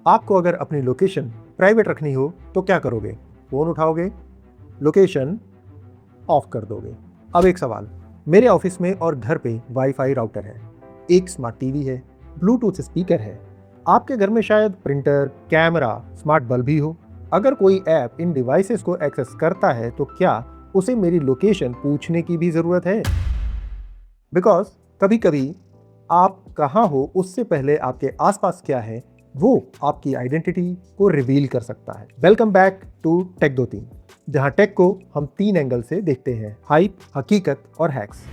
आपको अगर अपनी लोकेशन प्राइवेट रखनी हो तो क्या करोगे? फोन उठाओगे, लोकेशन ऑफ कर दोगे। अब एक सवाल, मेरे ऑफिस में और घर पे वाईफाई राउटर है, एक स्मार्ट टीवी है, ब्लूटूथ स्पीकर है। आपके घर में शायद प्रिंटर, कैमरा, स्मार्ट बल्ब भी हो। अगर कोई ऐप इन डिवाइसेस को एक्सेस करता है तो क्या उसे मेरी लोकेशन पूछने की भी जरूरत है? बिकॉज कभी कभी आप कहाँ हो उससे पहले आपके आसपास क्या है वो आपकी आइडेंटिटी को रिवील कर सकता है। वेलकम बैक टू टेक 23, जहां टेक को हम 3 एंगल से देखते हैं, हाइप, हकीकत और hacks.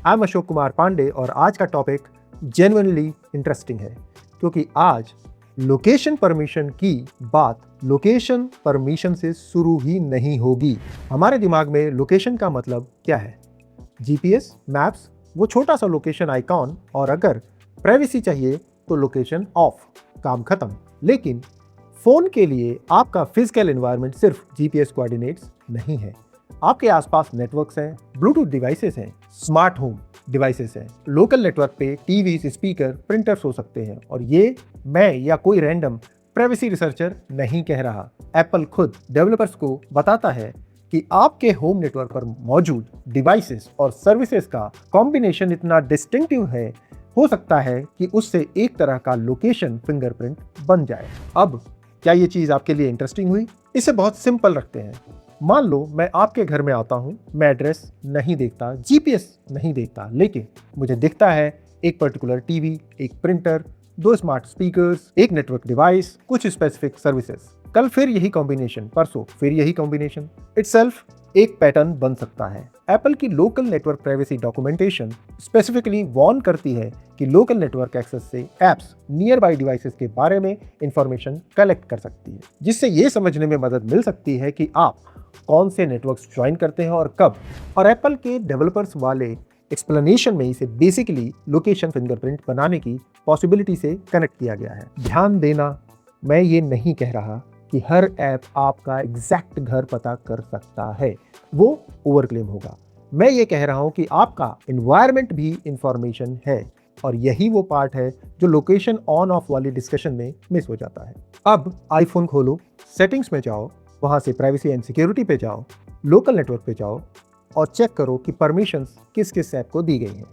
I am Ashok Kumar Pandey और आज का टॉपिक जेन्युइनली इंटरेस्टिंग है क्योंकि आज लोकेशन परमिशन की बात लोकेशन परमिशन से शुरू ही नहीं होगी। हमारे दिमाग में लोकेशन का मतलब क्या है? जीपीएस, मैप्स, वो छोटा सा लोकेशन आइकॉन, और अगर प्राइवेसी चाहिए तो लोकेशन ऑफ, काम खत्म। लेकिन फोन के लिए आपका फिजिकल एनवायरनमेंट सिर्फ जीपीएस कोऑर्डिनेट्स नहीं है। आपके आसपास नेटवर्क्स हैं, ब्लूटूथ डिवाइसेस हैं, स्मार्ट होम डिवाइसेस हैं, लोकल नेटवर्क पे टीवी, स्पीकर, प्रिंटर्स हो सकते हैं। और ये मैं या कोई रैंडम प्राइवेसी रिसर्चर नहीं कह रहा। एप्पल खुद डेवलपर्स को बताता है कि आपके होम नेटवर्क पर मौजूद डिवाइसेस और सर्विसेज का कॉम्बिनेशन इतना डिस्टिंक्टिव है, हो सकता है कि उससे एक तरह का लोकेशन फिंगरप्रिंट बन जाए। अब क्या ये चीज आपके लिए इंटरेस्टिंग हुई? इसे बहुत सिंपल रखते हैं। मान लो मैं आपके घर में आता हूं, मैं एड्रेस नहीं देखता, जीपीएस नहीं देखता, लेकिन मुझे दिखता है एक पर्टिकुलर टीवी, एक प्रिंटर, 2 स्मार्ट स्पीकर्स, एक नेटवर्क डिवाइस, कुछ स्पेसिफिक सर्विसेज। कल फिर यही कॉम्बिनेशन, परसों फिर यही कॉम्बिनेशन। इटसेल्फ एक पैटर्न बन सकता है। एप्पल की local network privacy documentation specifically warn करती है कि लोकल नेटवर्क एक्सेस से एप्स नियर बाय डिवाइसेस के बारे में इंफॉर्मेशन कलेक्ट कर सकती है, जिससे ये समझने में मदद मिल सकती है कि आप कौन से नेटवर्क्स ज्वाइन करते हैं और कब। और एप्पल के डेवलपर्स वाले एक्सप्लेनेशन में इसे बेसिकली लोकेशन फिंगरप्रिंट बनाने की पॉसिबिलिटी से कनेक्ट किया गया है। ध्यान देना, मैं ये नहीं कह रहा कि हर ऐप आपका एग्जैक्ट घर पता कर सकता है, वो ओवरक्लेम होगा। मैं ये कह रहा हूं कि आपका एनवायरनमेंट भी इंफॉर्मेशन है, और यही वो पार्ट है जो लोकेशन ऑन ऑफ वाली डिस्कशन में मिस हो जाता है। अब आईफोन खोलो, सेटिंग्स में जाओ, वहां से प्राइवेसी एंड सिक्योरिटी पे जाओ, लोकल नेटवर्क पे जाओ और चेक करो कि परमिशंस किस किस ऐप को दी गई हैं।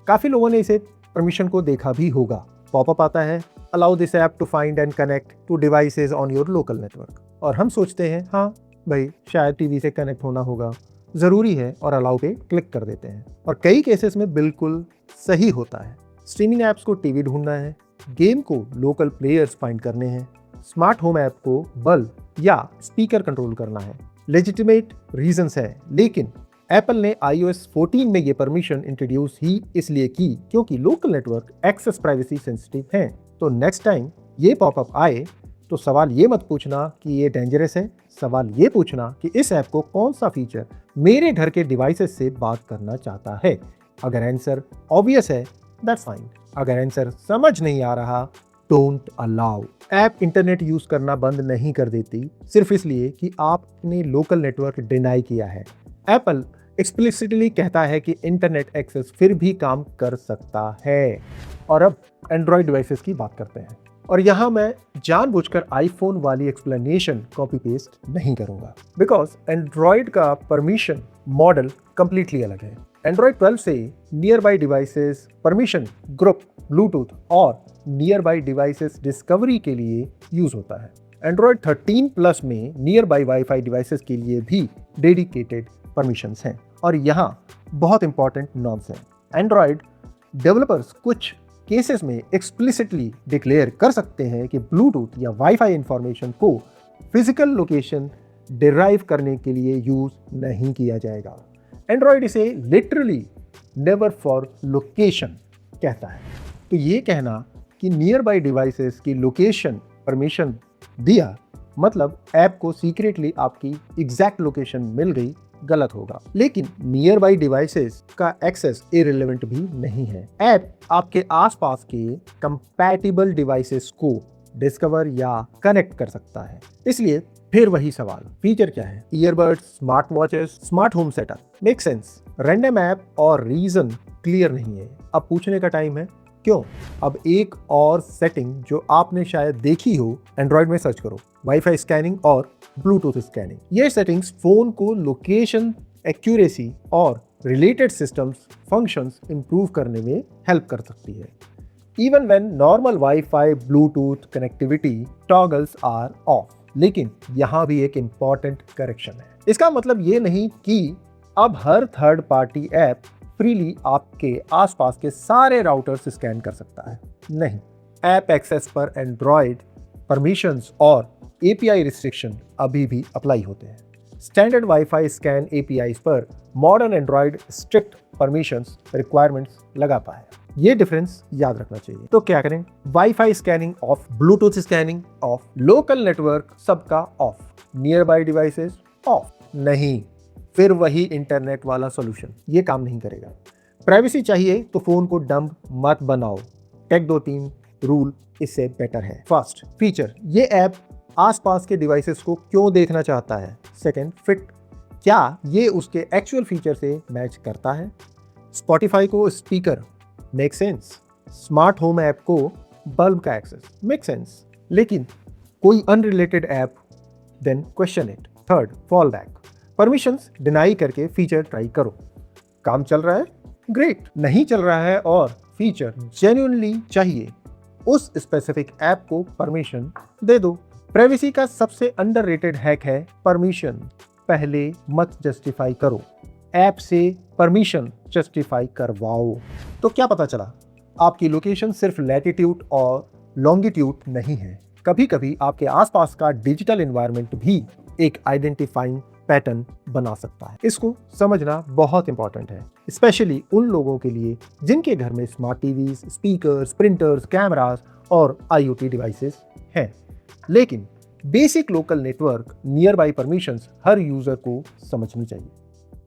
काफी लोगों ने इसे परमिशन को देखा भी होगा। पॉपअप आता है, allow this app to find and connect to devices on your local network, और हम सोचते हैं हाँ भाई शायद टीवी से कनेक्ट होना होगा, जरूरी है, और अलाउ पे क्लिक कर देते हैं। और कई केसेस में बिल्कुल सही होता है। स्ट्रीमिंग ऐप्स को टीवी ढूंढना है, गेम को लोकल प्लेयर्स फाइंड करने हैं, स्मार्ट होम ऐप को बल्ब या स्पीकर कंट्रोल करना है। लेजिटिमेट रीजंस है, लेकिन एप्पल ने iOS 14 में ये परमिशन इंट्रोड्यूस ही इसलिए की क्योंकि local network access privacy sensitive है। तो नेक्स्ट टाइम ये पॉपअप आए तो सवाल ये मत पूछना कि ये डेंजरस है, सवाल ये पूछना कि इस ऐप को कौन सा फीचर मेरे घर के डिवाइसेस से बात करना चाहता है। अगर आंसर ऑब्वियस है, दैट्स फाइन। अगर आंसर समझ नहीं आ रहा, don't allow. App internet use करना बंद नहीं कर देती सिर्फ इसलिए कि आपने लोकल नेटवर्क डिनाई किया है। एप्पल एक्सप्लिसिटली कहता है कि इंटरनेट एक्सेस फिर भी काम कर सकता है। और अब एंड्रॉयड डिवाइसेस की बात करते हैं, और यहाँ मैं जानबूझकर आईफोन वाली एक्सप्लेनेशन कॉपी पेस्ट नहीं करूंगा, बिकॉज एंड्रॉयड का परमिशन मॉडल कंप्लीटली अलग है। एंड्रॉयड 12 से near by devices permission group Bluetooth और नियर बाई डिवाइसेस डिस्कवरी के लिए यूज होता है। एंड्रॉयड 13 प्लस में नियर बाई वाईफाई डिवाइसेस के लिए भी डेडिकेटेड परमिशंस हैं। और यहाँ बहुत इंपॉर्टेंट नॉब्स हैं। एंड्रॉयड डेवलपर्स कुछ केसेस में एक्सप्लिसिटली डिक्लेयर कर सकते हैं कि ब्लूटूथ या वाईफाई इंफॉर्मेशन को फिजिकल लोकेशन डिराइव करने के लिए यूज नहीं किया जाएगा। एंड्रॉयड इसे लिटरली नेवर फॉर लोकेशन कहता है। तो ये कहना कि नियर बाई डिवाइसेस की लोकेशन परमिशन दिया मतलब ऐप को सीक्रेटली आपकी एग्जैक्ट लोकेशन मिल गई, गलत होगा। लेकिन नियर बाई डिवाइसेस का एक्सेस इररिलेवेंट भी नहीं है। ऐप आपके आसपास के कंपैटिबल डिवाइसेस को डिस्कवर या कनेक्ट कर सकता है। इसलिए फिर वही सवाल, फीचर क्या है? Earbuds, smart watches, smart home setup, make sense. Random app और रीजन क्लियर नहीं है। अब पूछने का टाइम है, क्यों? अब एक और सेटिंग जो आपने शायद देखी हो, एंड्रॉयड में सर्च करो, वाईफाई स्कैनिंग और ब्लूटूथ स्कैनिंग। ये सेटिंग्स फोन को लोकेशन एक्यूरेसी और रिलेटेड सिस्टम्स फंक्शंस इंप्रूव करने में हेल्प कर सकती है। Even when normal wifi Bluetooth connectivity toggles are off. लेकिन यहाँ भी एक इंपॉर्टेंट करेक्शन है। इसका मतलब ये नहीं कि अब हर थर्ड पार्टी ऐप फ्रीली आपके आसपास के सारे राउटर्स स्कैन कर सकता है। नहीं, ऐप एक्सेस पर एंड्रॉयड परमिशंस और एपीआई रिस्ट्रिक्शन अभी भी अप्लाई होते हैं। स्टैंडर्ड वाईफाई स्कैन एपीआईज पर modern Android strict permissions requirements लगाता है। ये डिफरेंस याद रखना चाहिए। तो क्या करें? Wi-Fi scanning off, Bluetooth scanning off, local network सबका off, nearby devices off. नहीं, फिर वही इंटरनेट वाला सॉल्यूशन, ये काम नहीं करेगा। प्राइवेसी चाहिए तो फोन को डंप मत बनाओ। टेक 2-3 रूल इससे बेटर है। फर्स्ट, फीचर, ये ऐप आसपास के डिवाइसेस को क्यों देखना चाहता है। सेकंड, फिट, क्या ये उसके एक्चुअल फीचर से मैच करता है। स्पॉटिफाई को speaker, make sense. Smart home app को बल्ब का एक्सेस, मेक सेंस। लेकिन कोई unrelated app, then question it. Third, fall back, permissions deny करके फीचर ट्राई करो। काम चल रहा है, ग्रेट। नहीं चल रहा है और फीचर जेन्युइनली चाहिए, उस स्पेसिफिक ऐप को परमिशन दे दो। प्राइवेसी का सबसे अंडररेटेड हैक है परमिशन पहले मत जस्टिफाई करो, ऐप से परमिशन जस्टिफाई करवाओ। तो क्या पता चला? आपकी लोकेशन सिर्फ लैटिट्यूड और लॉन्गिट्यूड नहीं है। कभी कभी आपके आसपास का डिजिटल एनवायरनमेंट भी एक आइडेंटिफाइंग पैटर्न बना सकता है। इसको समझना बहुत इंपॉर्टेंट है, स्पेशली उन लोगों के लिए जिनके घर में smart TVs, speakers, printers, cameras और आईओटी डिवाइसेस हैं। लेकिन basic local network near by permissions her user को समझनी चाहिए।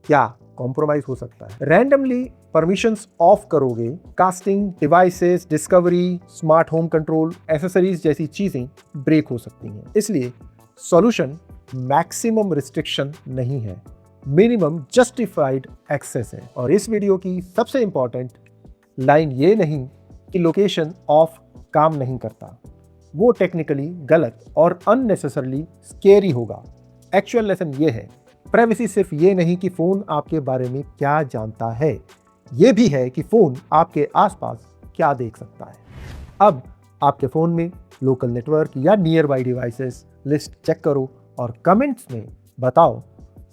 क्या कॉम्प्रोमाइज हो सकता है? रैंडमली परमिशंस ऑफ करोगे, casting, devices, discovery, smart home control, accessories जैसी चीजें ब्रेक हो सकती हैं। इसलिए सॉल्यूशन मैक्सिमम रिस्ट्रिक्शन नहीं है, मिनिमम जस्टिफाइड एक्सेस है। और इस वीडियो की सबसे इंपॉर्टेंट लाइन ये नहीं कि लोकेशन ऑफ काम नहीं करता, वो टेक्निकली गलत और अननेसेसरली स्केरी होगा। एक्चुअल लेसन ये है, प्राइवेसी सिर्फ ये नहीं कि फोन आपके बारे में क्या जानता है, ये भी है कि फोन आपके आसपास क्या देख सकता है। अब आपके फोन में लोकल नेटवर्क या nearby devices list check करो और कमेंट्स में बताओ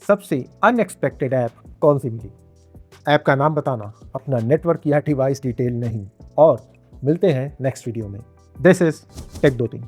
सबसे अनएक्सपेक्टेड ऐप कौन सी मिली। ऐप का नाम बताना, अपना नेटवर्क या डिवाइस डिटेल नहीं। और मिलते हैं नेक्स्ट वीडियो में। This is tech 2-3।